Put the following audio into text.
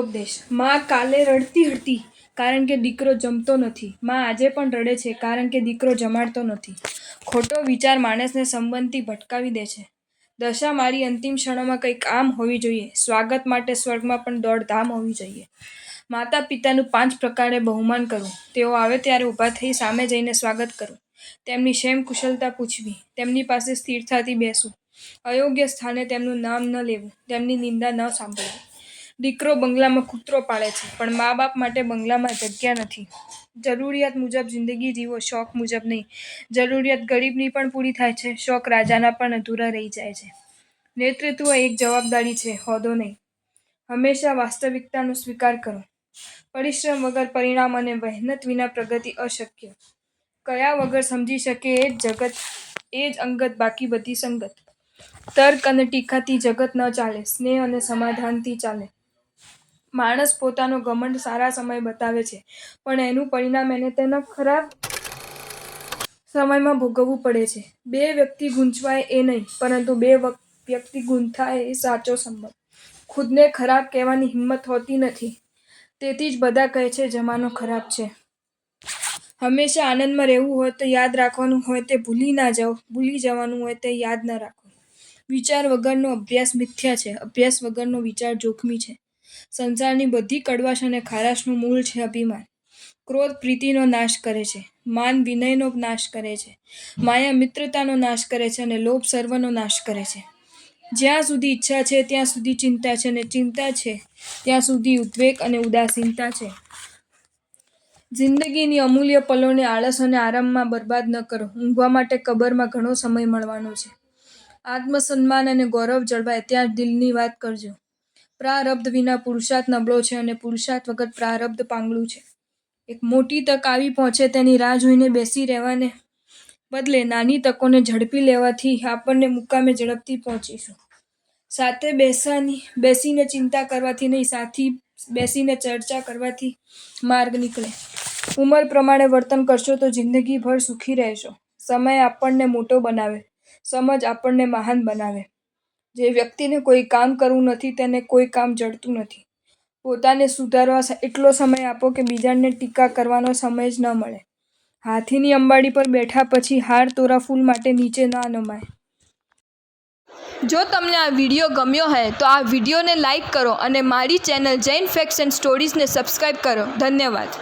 ઉપદેશ. માં કાલે રડતી હતી કારણ કે દીકરો જમતો નથી. માં આજે પણ રડે છે કારણ કે દીકરો જમાડતો નથી. ખોટો વિચાર માણસને સંબંધથી ભટકાવી દે છે. દશા મારી અંતિમ ક્ષણોમાં કંઈક આમ હોવી જોઈએ. સ્વાગત માટે સ્વર્ગમાં પણ દોડધામ હોવી જોઈએ. માતા પિતાનું 5 પ્રકારે બહુમાન કરવું. તેઓ આવે ત્યારે ઊભા થઈ સામે જઈને સ્વાગત કરવું. તેમની ક્ષેમ કુશળતા પૂછવી. તેમની પાસે સ્થિરતાથી બેસવું. અયોગ્ય સ્થાને તેમનું નામ ન લેવું. તેમની નિંદા ન સાંભળવી. દીકરો બંગલામાં કૂતરો પાળે છે, પણ મા બાપ માટે બંગલામાં જગ્યા નથી. જરૂરિયાત મુજબ જિંદગી જીવો, શોખ મુજબ નહીં. જરૂરિયાત ગરીબની પણ પૂરી થાય છે, શોખ રાજાના પણ અધૂરા રહી જાય છે. નેતૃત્વ એક જવાબદારી છે, હોદ્દો નહીં. હંમેશા વાસ્તવિકતાનો સ્વીકાર કરો. પરિશ્રમ વગર પરિણામ અને મહેનત વિના પ્રગતિ અશક્ય. કયા વગર સમજી શકે એ જ અંગત, બાકી બધી સંગત. તર્ક અને ટીકાથી જગત ન ચાલે, સ્નેહ અને સમાધાનથી ચાલે. માણસ પોતાનો ઘમંડ સારા સમય બતાવે છે, પણ એનું પરિણામ એને તેના ખરાબ સમયમાં ભોગવવું પડે છે. 2 વ્યક્તિ ગૂંચવાય એ નહીં, પરંતુ 2 વ્યક્તિ ગૂંથાય એ સાચો સંબંધ. ખુદને ખરાબ કહેવાની હિંમત હોતી નથી, તેથી જ બધા કહે છે જમાનો ખરાબ છે. હંમેશા આનંદમાં રહેવું હોય તો યાદ રાખવાનું હોય તે ભૂલી ના જાઓ, ભૂલી જવાનું હોય તે યાદ ન રાખો. વિચાર વગરનો અભ્યાસ મિથ્યા છે, અભ્યાસ વગરનો વિચાર જોખમી છે. સંસારની બધી કડવાશ અને ખારાશનું મૂળ છે અભિમાન. ક્રોધ પ્રીતિનો નાશ કરે છે, માન વિનયનો નાશ કરે છે, માયા મિત્રતાનો નાશ કરે છે અને લોભ સર્વનો નાશ કરે છે. જ્યાં સુધી ઈચ્છા છે ત્યાં સુધી ચિંતા છે, અને ચિંતા છે ત્યાં સુધી ઉદ્વેગ અને ઉદાસીનતા છે. જિંદગીની અમૂલ્ય પલોને આળસ અને આરામમાં બરબાદ ન કરો. ઊંઘવા માટે કબરમાં ઘણો સમય મળવાનો છે. આત્મસન્માન અને ગૌરવ જળવાય ત્યાં દિલની વાત કરજો. પ્રારબ્ધ વિના પુરુષાર્થ નબળો છે અને પુરુષાર્થ વગર પ્રારબ્ધ પાંગળું છે. એક મોટી તક આવી પહોંચે તેની રાહ જોઈને બેસી રહેવાને બદલે નાની તકોને ઝડપી લેવાથી આપણને મુકામે ઝડપથી પહોંચીશું. સાથે બેસીને ચિંતા કરવાથી નહીં, સાથી બેસીને ચર્ચા કરવાથી માર્ગ નીકળે. ઉંમર પ્રમાણે વર્તન કરશો તો જિંદગીભર સુખી રહેશો. સમય આપણને મોટો બનાવે, સમજ આપણને મહાન બનાવે. જે વ્યક્તિને કોઈ કામ કરવું નથી તેને કોઈ કામ જડતું નથી. પોતાને સુધારવા એટલો સમય આપો કે બીજાને ટીકા કરવાનો સમય જ ન મળે. હાથીની અંબાડી પર બેઠા પછી હાર તોરા ફૂલ માટે નીચે ના નમાય. જો તમને આ વિડીયો ગમ્યો હોય તો આ વિડીયોને લાઈક કરો અને મારી ચેનલ જૈન ફેક્ટ્સ એન્ડ સ્ટોરીઝને સબસ્ક્રાઈબ કરો. ધન્યવાદ.